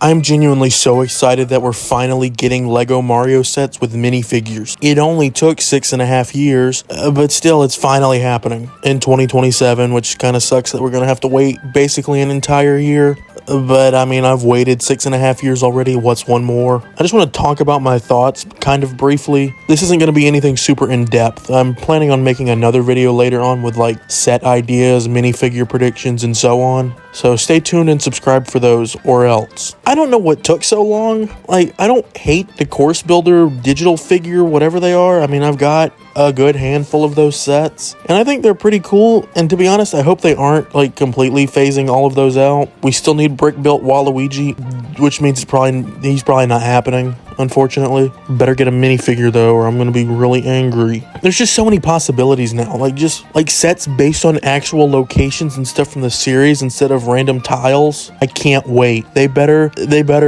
I'm genuinely so excited that we're finally getting Lego Mario sets with minifigures. It only took 6.5 years, but still it's finally happening in 2027, which kind of sucks that we're going to have to wait basically an entire year. But I mean, I've waited 6.5 years already. What's one more? I just want to talk about my thoughts kind of briefly. This isn't going to be anything super in depth. I'm planning on making another video later on with like set ideas, minifigure predictions, and so on. So stay tuned and subscribe for those, or else. I don't know what took so long. Like, I don't hate the course builder digital figure, whatever they are. I mean, I've got a good handful of those sets, and I think they're pretty cool. And to be honest, I hope they aren't like completely phasing all of those out. We still need brick built Waluigi, which means he's probably not happening, unfortunately. Better get a minifigure though, or I'm gonna be really angry. There's just so many possibilities now, like sets based on actual locations and stuff from the series instead of random tiles. I can't wait. They better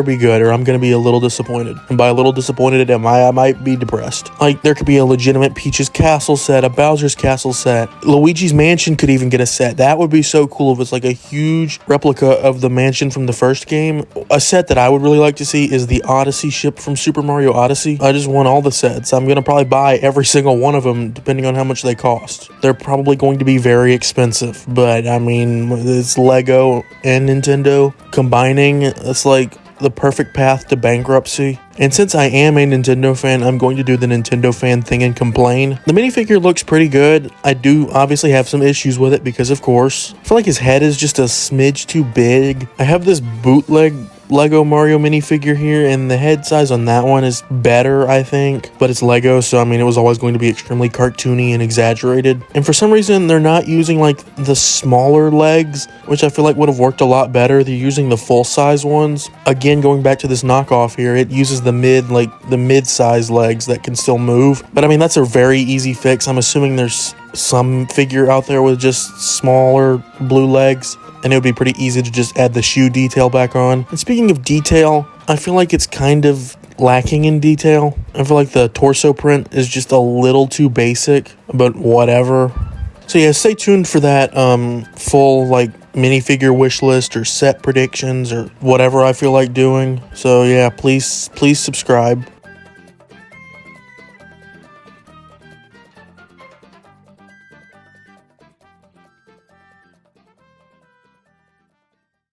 be good, or I'm gonna be a little disappointed. And by a little disappointed, I might be depressed. Like, there could be a legitimate Peach's Castle set, a Bowser's Castle set. Luigi's Mansion could even get a set. That would be so cool if it's like a huge replica of the mansion from the first game. A set that I would really like to see is the Odyssey ship from Super Mario Odyssey. I just want all the sets. I'm gonna probably buy every single one of them depending on how much they cost. They're probably going to be very expensive, but I mean, it's Lego and Nintendo combining. It's like the perfect path to bankruptcy. And since I am a Nintendo fan, I'm going to do the Nintendo fan thing and complain. The minifigure looks pretty good. I do obviously have some issues with it because, of course, I feel like his head is just a smidge too big. I have this bootleg Lego Mario minifigure here, and the head size on that one is better, I think, but it's Lego, so I mean, it was always going to be extremely cartoony and exaggerated. And for some reason, they're not using like the smaller legs, which I feel like would have worked a lot better. They're using the full-size ones. Again, going back to this knockoff here, it uses the mid-size legs that can still move, but I mean, that's a very easy fix. I'm assuming there's some figure out there with just smaller blue legs, and it would be pretty easy to just add the shoe detail back on. And speaking of detail, I feel like it's kind of lacking in detail. I feel like the torso print is just a little too basic, but whatever. So yeah, stay tuned for that full like minifigure wish list or set predictions or whatever I feel like doing. So yeah, please subscribe.